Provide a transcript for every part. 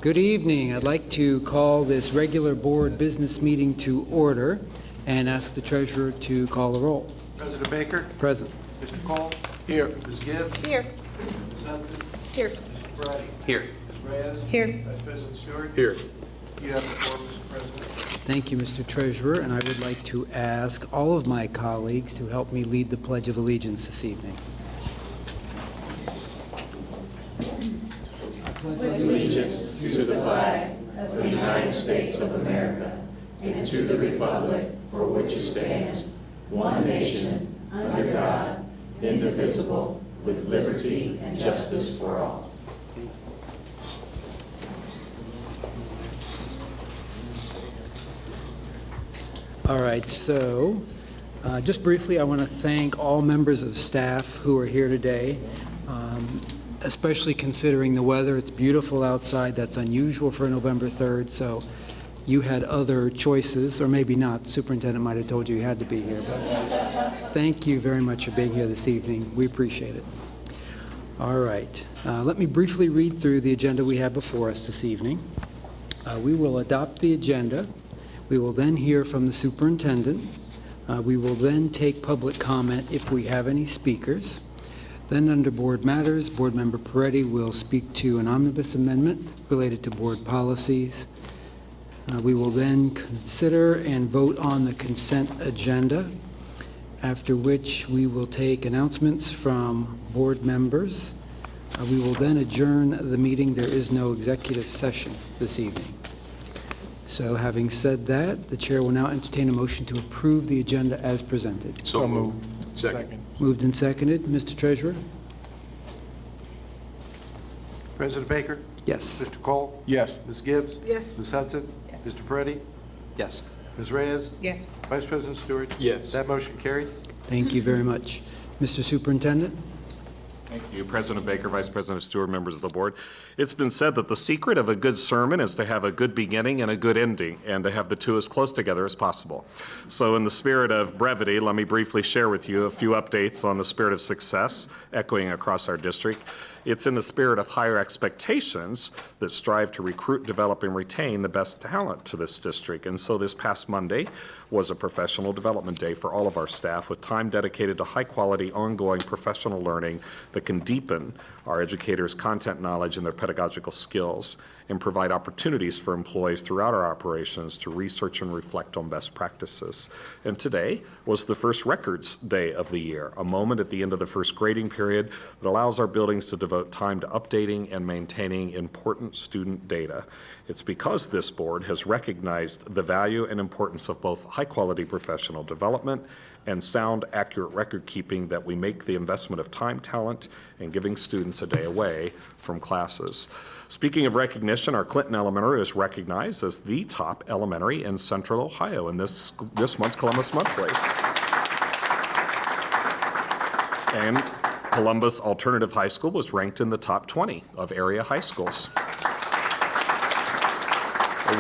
Good evening. I'd like to call this regular board business meeting to order and ask the treasurer to call the roll. President Baker. Present. Mr. Cole. Here. Ms. Gibbs. Here. Ms. Hudson. Here. Mr. Friday. Here. Ms. Reyes. Here. Vice President Stewart. Here. You have the floor, Mr. President. Thank you, Mr. Treasurer, and I would like to ask all of my colleagues to help me lead the Pledge of Allegiance this evening. Allegiance to the flag of the United States of America and to the republic for which it stands, one nation, under God, indivisible, with liberty and justice for all. All right, so just briefly, I want to thank all members of staff who are here today, especially considering the weather. It's beautiful outside. That's unusual for November 3rd, so you had other choices, or maybe not. The superintendent might have told you had to be here, but thank you very much for being here this evening. We appreciate it. All right, let me briefly read through the agenda we have before us this evening. We will adopt the agenda. We will then hear from the superintendent. We will then take public comment if we have any speakers. Then under board matters, Board Member Peretti will speak to an omnibus amendment related to board policies. We will then consider and vote on the consent agenda, after which we will take announcements from board members. We will then adjourn the meeting. There is no executive session this evening. So having said that, the chair will now entertain a motion to approve the agenda as presented. So moved. Second. Moved and seconded. Mr. Treasurer? President Baker. Yes. Mr. Cole. Yes. Ms. Gibbs. Yes. Ms. Hudson. Mr. Peretti. Yes. Ms. Reyes. Yes. Vice President Stewart. Yes. That motion carried. Thank you very much. Mr. Superintendent? Thank you, President Baker, Vice President Stewart, members of the board. It's been said that the secret of a good sermon is to have a good beginning and a good ending, and to have the two as close together as possible. So in the spirit of brevity, let me briefly share with you a few updates on the spirit of success echoing across our district. It's in the spirit of higher expectations that strive to recruit, develop, and retain the best talent to this district. And so this past Monday was a professional development day for all of our staff, with time dedicated to high-quality, ongoing professional learning that can deepen our educators' content knowledge and their pedagogical skills, and provide opportunities for employees throughout our operations to research and reflect on best practices. And today was the first records day of the year, a moment at the end of the first grading period that allows our buildings to devote time to updating and maintaining important student data. It's because this board has recognized the value and importance of both high-quality professional development and sound, accurate record keeping that we make the investment of time, talent, and giving students a day away from classes. Speaking of recognition, our Clinton Elementary is recognized as the top elementary in Central Ohio in this month's Columbus Monthly. And Columbus Alternative High School was ranked in the top 20 of area high schools.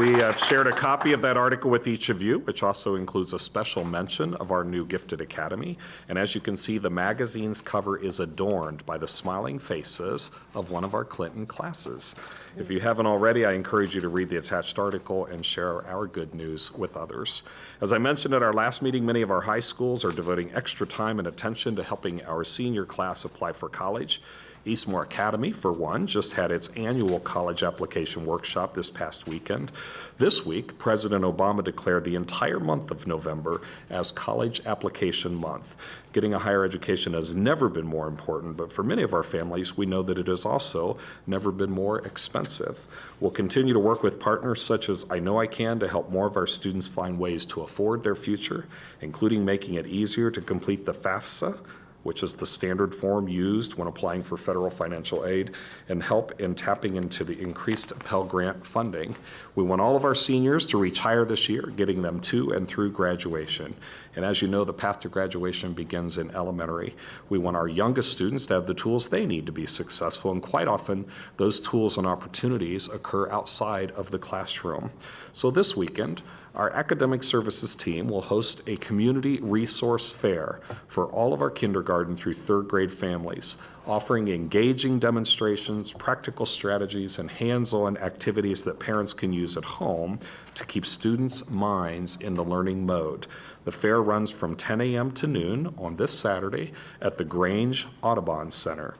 We have shared a copy of that article with each of you, which also includes a special mention of our new Gifted Academy. And as you can see, the magazine's cover is adorned by the smiling faces of one of our Clinton classes. If you haven't already, I encourage you to read the attached article and share our good news with others. As I mentioned at our last meeting, many of our high schools are devoting extra time and attention to helping our senior class apply for college. Eastmoor Academy, for one, just had its annual college application workshop this past weekend. This week, President Obama declared the entire month of November as College Application Month. Getting a higher education has never been more important, but for many of our families, we know that it has also never been more expensive. We'll continue to work with partners such as I Know I Can to help more of our students find ways to afford their future, including making it easier to complete the FAFSA, which is the standard form used when applying for federal financial aid, and help in tapping into the increased Pell Grant funding. We want all of our seniors to reach higher this year, getting them to and through graduation. And as you know, the path to graduation begins in elementary. We want our youngest students to have the tools they need to be successful, and quite often, those tools and opportunities occur outside of the classroom. So this weekend, our academic services team will host a community resource fair for all of our kindergarten kindergarten through third grade families, offering engaging demonstrations, practical strategies, and hands-on activities that parents can use at home to keep students' minds in the learning mode. The fair runs from 10 a.m. to noon on this Saturday at the Grange Audubon Center.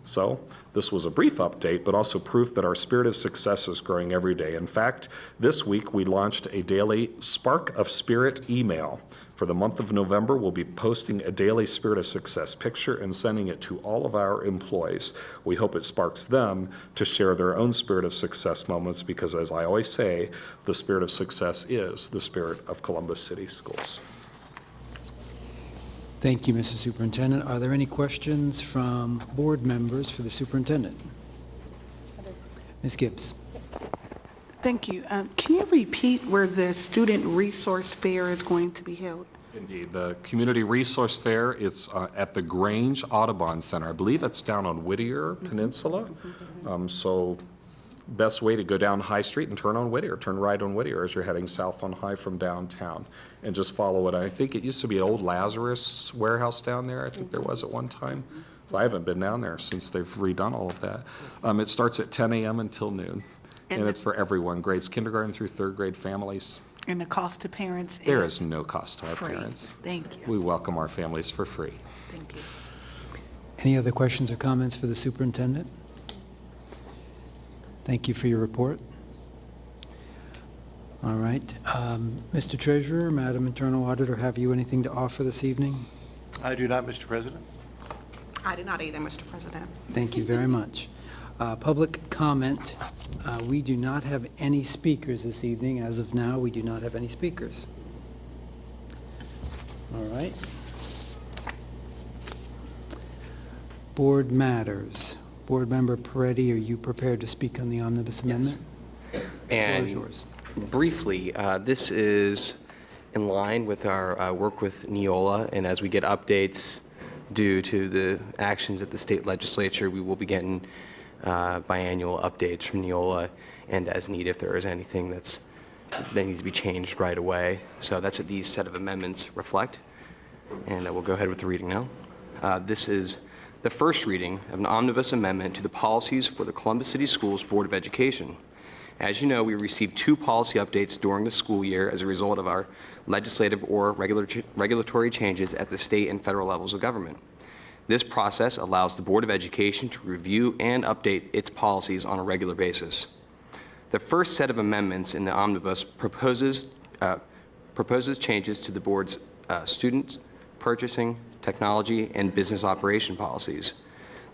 So this was a brief update, but also proof that our spirit of success is growing every day. In fact, this week we launched a daily Spark of Spirit email. For the month of November, we'll be posting a daily Spirit of Success picture and sending it to all of our employees. We hope it sparks them to share their own Spirit of Success moments because, as I always say, the Spirit of Success is the spirit of Columbus City Schools. Thank you, Mr. Superintendent. Are there any questions from board members for the superintendent? Ms. Gibbs. Thank you. Can you repeat where the Student Resource Fair is going to be held? Indeed. The Community Resource Fair, it's at the Grange Audubon Center. I believe it's down on Whittier Peninsula. So best way to go down High Street and turn on Whittier, turn right on Whittier as you're heading south on High from downtown, and just follow it. I think it used to be an old Lazarus warehouse down there. I think there was at one time. So I haven't been down there since they've redone all of that. It starts at 10 a.m. until noon, and it's for everyone, grades kindergarten through third grade families. And the cost to parents is? There is no cost to our free. parents. Thank you. We welcome our families for free. Thank you. Any other questions or comments for the superintendent? Thank you for your report. All right. Mr. Treasurer, Madam Internal Auditor, have you anything to offer this evening? I do not, Mr. President. I did not either, Mr. President. Thank you very much. Public comment. We do not have any speakers this evening. As of now, we do not have any speakers. All right. Board matters. Board Member Peretti, are you prepared to speak on the omnibus amendment? The floor is And yours. briefly, this is in line with our work with Neola, and as we get updates due to the actions at the state legislature, we will be getting biannual updates from Neola, and as needed, if there is anything that needs to be changed right away. So that's what these set of amendments reflect, and we'll go ahead with the reading now. This is the first reading of an omnibus amendment to the policies for the Columbus City Schools Board of Education. As you know, we received 2 policy updates during the school year as a result of our legislative or regulatory changes at the state and federal levels of government. This process allows the Board of Education to review and update its policies on a regular basis. The first set of amendments in the omnibus proposes changes to the board's student, purchasing, technology, and business operation policies.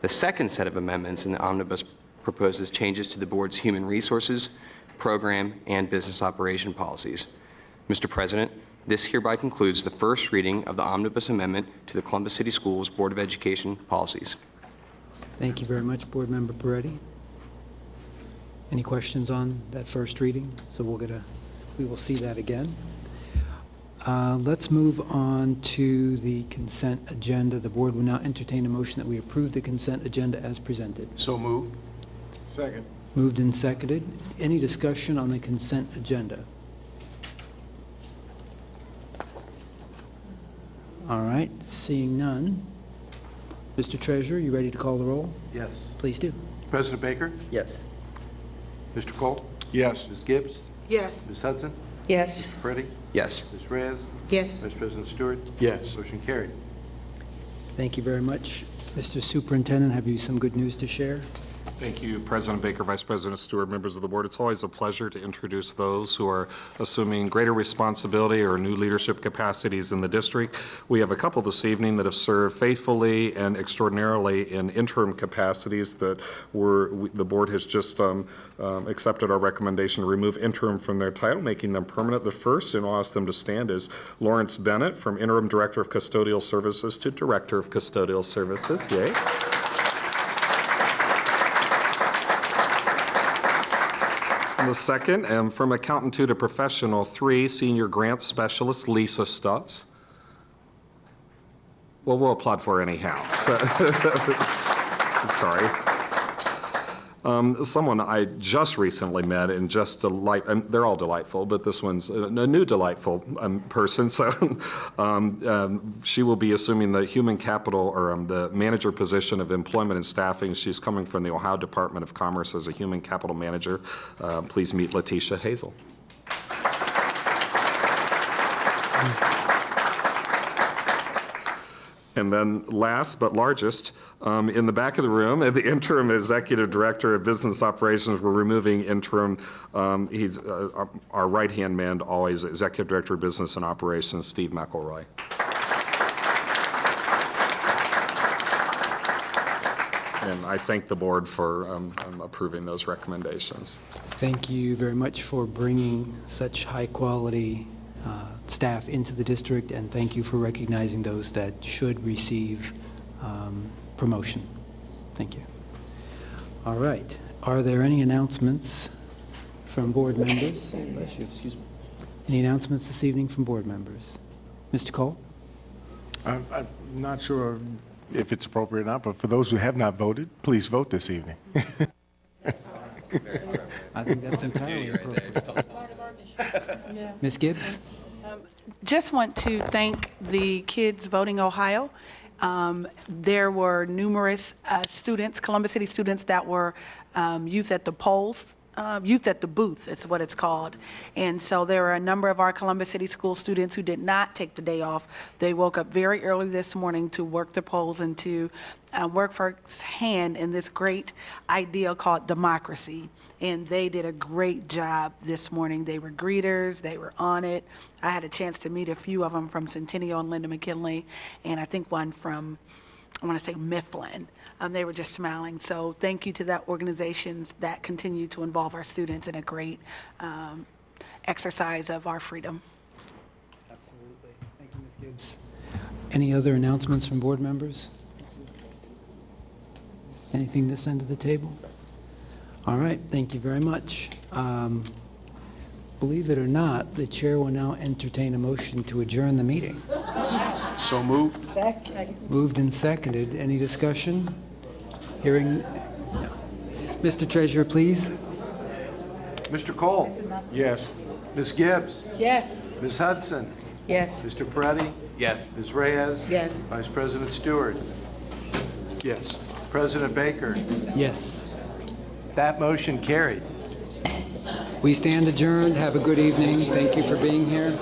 The second set of amendments in the omnibus proposes changes to the board's human resources, program, and business operation policies. Mr. President, this hereby concludes the first reading of the omnibus amendment to the Columbus City Schools Board of Education policies. Thank you very much, Board Member Peretti. Any questions on that first reading? So we will see that again. Let's move on to the consent agenda. The board will now entertain a motion that we approve the consent agenda as presented. So moved. Second. Moved and seconded. Any discussion on the consent agenda? All right, seeing none. Mr. Treasurer, you ready to call the roll? Yes. Please do. President Baker? Yes. Mr. Cole? Yes. Ms. Gibbs? Yes. Ms. Hudson? Yes. Mr. Peretti? Yes. Ms. Reyes? Yes. Vice President Stewart? Yes. Motion carried. Thank you very much. Mr. Superintendent, have you some good news to share? Thank you, President Baker, Vice President Stewart, members of the board. It's always a pleasure to introduce those who are assuming greater responsibility or new leadership capacities in the district. We have a couple this evening that have served faithfully and extraordinarily in interim capacities that the board has just accepted our recommendation to remove interim from their title, making them permanent. The first, and I'll ask them to stand, is Lawrence Bennett, from Interim Director of Custodial Services to Director of Custodial Services. Yay. The second, from Accountant 2 to Professional 3, Senior Grant Specialist Lisa Stutz. Well, we'll applaud for her anyhow. So, I'm sorry. someone I just recently met and just and they're all delightful, but this one's a new delightful person. So she will be assuming the human capital or the manager position of employment and staffing. She's coming from the Ohio Department of Commerce as a human capital manager. Please meet Letitia Hazel. And then last but largest, in the back of the room, the interim executive director of business operations, we're removing interim. He's our right-hand man, always executive director of business and operations, Steve McElroy. And I thank the board for approving those recommendations. Thank you very much for bringing such high-quality staff into the district, and thank you for recognizing those that should receive promotion. Thank you. All right. Are there any announcements from board members? Excuse me. Any announcements this evening from board members? Mr. Cole? I'm not sure if it's appropriate or not, but for those who have not voted, please vote this evening. I think that's entirely appropriate. Ms. Gibbs? Just want to thank the Kids Voting Ohio. There were numerous students, Columbus City students, that were youth at the polls, youth at the booth is what it's called. And so there were a number of our Columbus City school students who did not take the day off. They woke up very early this morning to work the polls and to work firsthand in this great idea called democracy. And they did a great job this morning. They were greeters, they were on it. I had a chance to meet a few of them from Centennial and Linda McKinley, and I think one from, I want to say Mifflin. They were just smiling. So thank you to that organizations that continue to involve our students in a great exercise of our freedom. Absolutely. Thank you, Ms. Gibbs. Any other announcements from board members? Anything this end of the table? All right, thank you very much. Believe it or not, the chair will now entertain a motion to adjourn the meeting. So moved. Moved and seconded. Any discussion? Hearing, no. Mr. Treasurer, please. Mr. Cole? Yes. Ms. Gibbs? Yes. Ms. Hudson? Yes. Mr. Peretti? Yes. Ms. Reyes? Yes. Vice President Stewart? Yes. President Baker? Yes. That motion carried. We stand adjourned. Have a good evening. Thank you for being here.